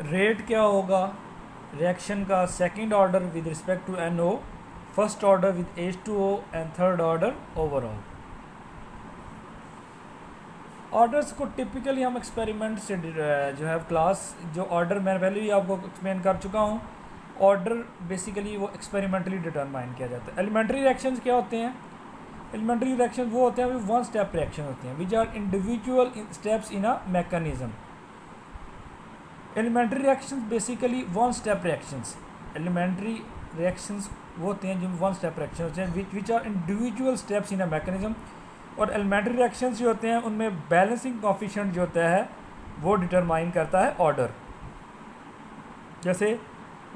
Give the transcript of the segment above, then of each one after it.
Rate क्या होगा reaction का second order with respect to NO, first order with H2O and third order overall. Orders को typically हम experiment से जो है क्लास, जो ऑर्डर मैं पहले भी आपको एक्सप्लेन कर चुका हूँ, ऑर्डर बेसिकली वो एक्सपेरिमेंटली डिटरमाइन किया जाता है। एलिमेंट्री रिएक्शंस क्या होते हैं? एलिमेंट्री रिएक्शन वो होते हैं वन स्टेप रिएक्शन होते हैं which are individual steps in a mechanism. Elementary reactions basically one step reactions, elementary reactions वो होते हैं जो वन स्टेप रिएक्शन होते हैं which are individual steps in a mechanism. और एलिमेंट्री रिएक्शंस जो होते हैं उनमें बैलेंसिंग कोफिशिएंट जो होता है वो डिटरमाइन करता है ऑर्डर। जैसे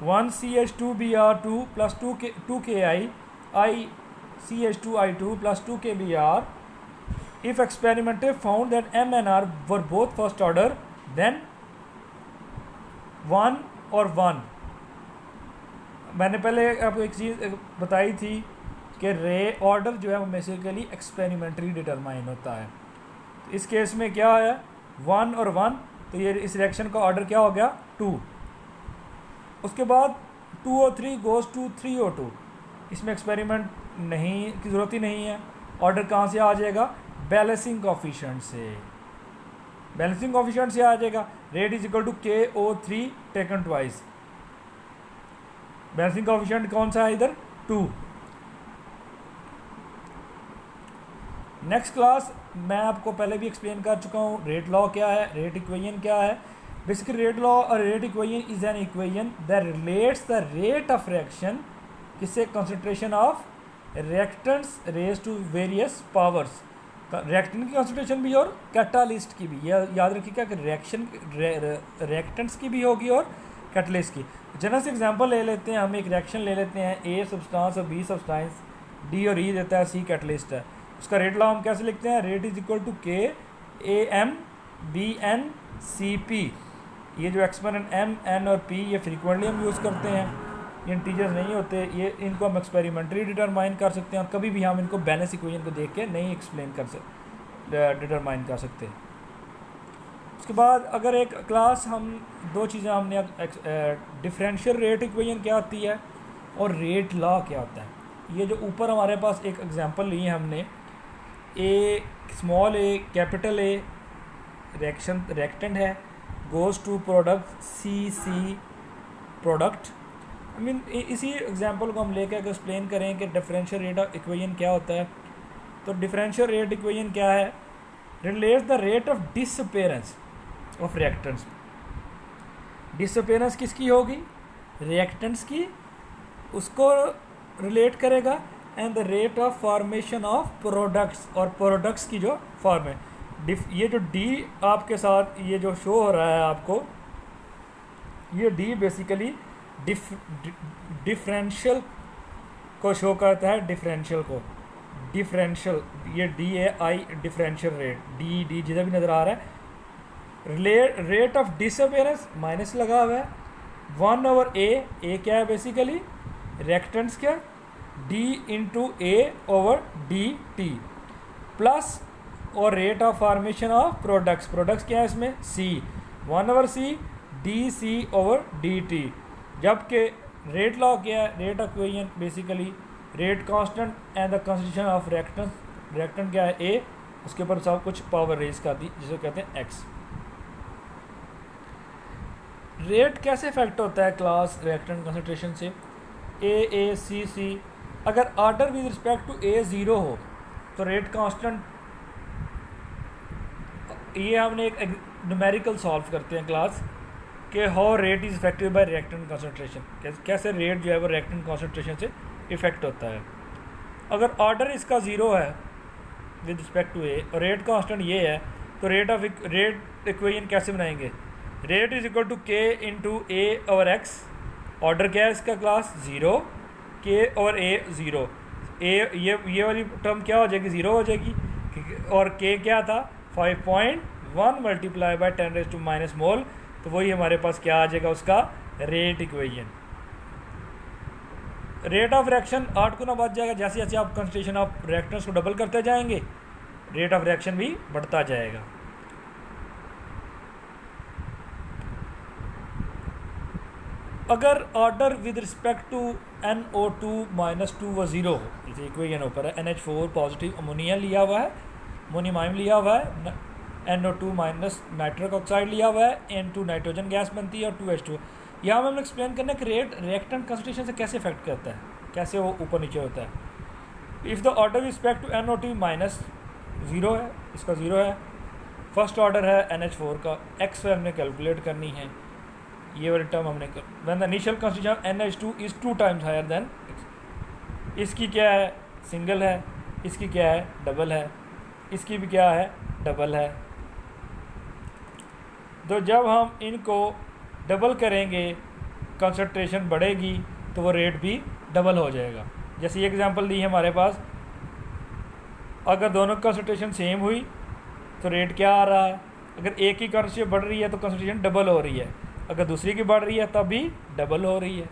1CH2Br2 plus 2Ki ICH2I2 plus 2KBr, if experimented found that M and R were both first order, then 1 और 1। मैंने पहले आपको एक चीज़ बताई थी कि रे ऑर्डर जो है वो बेसिकली एक्सपेरिमेंटली डिटरमाइन होता है। तो इस केस में क्या है 1 और 1, तो ये इस रिएक्शन का ऑर्डर क्या हो गया 2। उसके बाद 2O3 गोज़ टू 3O2, इसमें एक्सपेरिमेंट नहीं की ज़रूरत ही नहीं है। ऑर्डर कहाँ से आ जाएगा? बैलेंसिंग कोफिशिएंट से। बैलेंसिंग कोफिशिएंट से आ जाएगा rate is equal to KO3 taken twice. Balancing coefficient कौन सा है इधर 2। नेक्स्ट क्लास मैं आपको पहले भी एक्सप्लेन कर चुका हूँ रेट लॉ क्या है, रेट इक्वेशन क्या है। बेसिकली रेट लॉ और rate equation is an equation that relates the rate of reaction किससे? Concentration of reactants raise to various powers. Reactant की कंसंट्रेशन भी और कैटालिस्ट की भी, यह याद रखिएगा कि रिएक्टेंट्स की भी होगी और कैटलिस्ट की। जनरल से एग्जांपल ले लेते हैं, हम एक रिएक्शन ले लेते हैं, A सब्सटेंस और B सब्सटेंस, D और E देता है, C कैटलिस्ट है। उसका रेट लॉ हम कैसे लिखते हैं? Rate is equal to KAMBNCP। ये जो एक्सपोनेंट M, N और P ये फ्रीक्वेंटली हम यूज़ करते हैं, ये इंटीजर्स नहीं होते, ये इनको हम एक्सपेरिमेंटली डिटरमाइन कर सकते हैं और कभी भी हम इनको बैलेंस इक्वेशन को देख के नहीं एक्सप्लेन कर सकते, डिटरमाइन कर सकते। उसके बाद अगर एक क्लास हम दो चीज़ें हमने डिफरेंशियल रेट इक्वेशन क्या होती है और रेट लॉ क्या होता है। ये जो ऊपर हमारे पास एक एग्जांपल ली है हमने, A small a capital A reactant है, goes to product CC product. I mean इसी एग्जांपल को हम लेकर एक्सप्लेन करें कि डिफरेंशियल रेट इक्वेशन क्या होता है। तो डिफरेंशियल रेट इक्वेशन क्या है? Relates the rate of disappearance of reactants. Disappearance किसकी होगी? रिएक्टेंट्स की, उसको रिलेट करेगा and the rate of formation of products, और प्रोडक्ट्स की जो फॉर्म है। ये जो D आपके साथ ये जो शो हो रहा है आपको, ये D बेसिकली डिफरेंशियल को शो करता है, डिफरेंशियल को, डिफरेंशियल ये D है I डिफरेंशियल रेट, D जिधर भी नज़र आ रहा है। रेट ऑफ डिसअपीयरेंस माइनस लगा हुआ है 1/A। A क्या है बेसिकली? रिएक्टेंट्स क्या? D इंटू A/DT प्लस और rate of formation of products. Products क्या है इसमें? C 1/C DC/DT। जबकि रेट लॉ क्या है? Rate equation basically rate constant and the concentration of reactant क्या है A, उसके ऊपर सब कुछ पावर रेज कर दी जिसे कहते हैं X। रेट कैसे इफेक्ट होता है क्लास रिएक्टेंट कंसंट्रेशन से? A C अगर order with respect to A 0 हो तो रेट कांस्टेंट, ये हमने एक न्यूमेरिकल सॉल्व करते हैं क्लास कि how rate is affected by reactant concentration, कैसे रेट जो है वो रिएक्टेंट कंसंट्रेशन से इफेक्ट होता है। अगर ऑर्डर इसका 0 है विद रिस्पेक्ट टू A और रेट कांस्टेंट ये है, तो रेट इक्वेशन कैसे बनाएंगे? Rate is equal to K into A/X। Order क्या है इसका क्लास? 0, K/A 0। ये वाली टर्म क्या हो जाएगी? 0 हो जाएगी, और K क्या था? 5.1 मल्टीप्लाई बाय 10⁻⁻⁻ मोल। तो वही हमारे पास क्या आ जाएगा उसका rate equation. Rate of reaction 8 गुना बढ़ जाएगा, जैसे जैसे आप कंसंट्रेशन ऑफ रिएक्टेंट्स को डबल करते जाएंगे रेट ऑफ रिएक्शन भी बढ़ता जाएगा। अगर order with respect to NO2 -2 व 0 हो, जैसे इक्वेशन ऊपर है NH4 पॉजिटिव अमोनिया लिया हुआ है, अमोनियम आयन लिया हुआ है, NO2 माइनस नाइट्रिक ऑक्साइड लिया हुआ है, N2 नाइट्रोजन गैस बनती है और 2H2। यहाँ में हम एक्सप्लेन करना है कि रिएक्टेंट कंसंट्रेशन से कैसे इफेक्ट करता है, कैसे वो ऊपर नीचे होता है। If the order respect to NO2 -0 है, इसका 0 है, फर्स्ट ऑर्डर है NH4 का, एक्स हमने कैलकुलेट करनी है, ये वाली टर्म हमने कर, when the initial concentration NH2 is 2 times higher than, इसकी क्या है सिंगल है, इसकी क्या है डबल है, इसकी भी क्या है डबल है। तो जब हम इनको डबल करेंगे कंसंट्रेशन बढ़ेगी तो वो रेट भी डबल हो जाएगा। जैसे ये एग्जांपल दी है हमारे पास, अगर दोनों कंसंट्रेशन सेम हुई तो रेट क्या आ रहा है, अगर एक ही कंसंट्रेशन बढ़ रही है तो कंसंट्रेशन डबल हो रही है, अगर दूसरी की बढ़ रही है तब भी डबल हो रही है।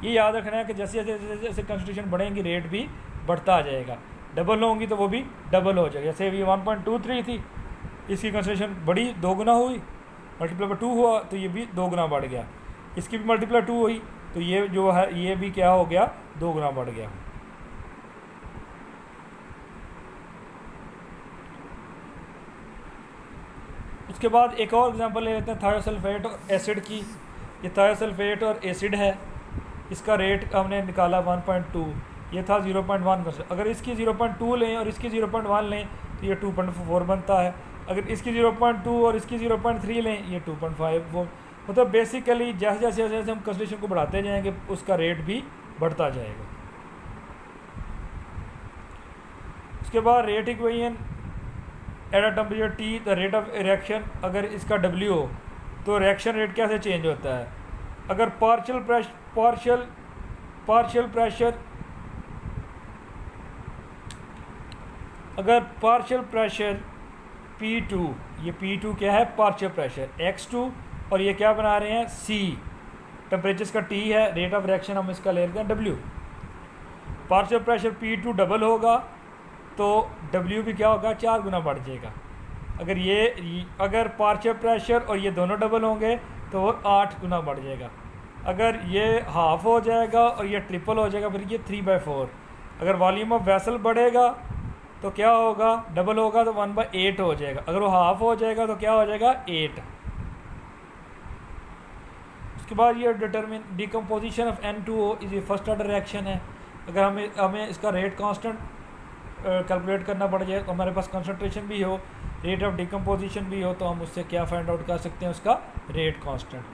ये याद रखना है कि जैसे जैसे जैसे कंसंट्रेशन बढ़ेंगी रेट भी बढ़ता आ जाएगा, डबल होंगी तो वो भी डबल हो जाएगा। जैसे ये 1.23 थी, इसकी कंसंट्रेशन बड़ी 2 गुना हुई, मल्टीप्लाई बाई 2 हुआ तो ये भी 2 गुना बढ़ गया, इसकी भी मल्टीप्लाई 2 हुई तो ये जो है ये भी क्या हो गया 2 गुना बढ़ गया। उसके बाद एक और एग्जांपल ले लेते हैं थायोसल्फेट और एसिड की। ये थायोसल्फेट और एसिड है, इसका रेट हमने निकाला 1.2, ये था 0.1। अगर इसकी 0.2 लें और इसकी 0.1 लें तो ये 2.4 बनता है, अगर इसकी 0.2 और इसकी 0.3 लें ये 2.5। मतलब बेसिकली जैसे जैसे जैसे हम कंसंट्रेशन को बढ़ाते जाएंगे उसका रेट भी बढ़ता जाएगा। उसके बाद rate equation at a temperature T the rate of reaction, अगर इसका W हो तो रिएक्शन रेट कैसे चेंज होता है। अगर पार्शियल प्रेशर अगर पार्शियल प्रेशर P2, ये P2 क्या है पार्शियल प्रेशर, X2 और ये क्या बना रहे हैं C, टेम्परेचर इसका T है, रेट ऑफ रिएक्शन हम इसका ले लेते हैं W। Partial pressure P2 double होगा तो W भी क्या होगा 4 गुना बढ़ जाएगा। अगर पार्शियल प्रेशर और ये दोनों डबल होंगे तो वो 8 गुना बढ़ जाएगा। अगर ये हाफ हो जाएगा और ये ट्रिपल हो जाएगा फिर ये 3/4। अगर वॉल्यूम ऑफ वेसल बढ़ेगा तो क्या होगा डबल होगा तो 1/8 हो जाएगा, अगर वो हाफ हो जाएगा तो क्या हो जाएगा 8। उसके बाद ये determine decomposition of N2O is first order reaction है। अगर हमें इसका रेट कांस्टेंट कैलकुलेट करना पड़ जाए तो हमारे पास कंसंट्रेशन भी हो, रेट ऑफ डिकम्पोजिशन भी हो, तो हम उससे क्या फाइंड आउट कर सकते हैं उसका रेट कांस्टेंट।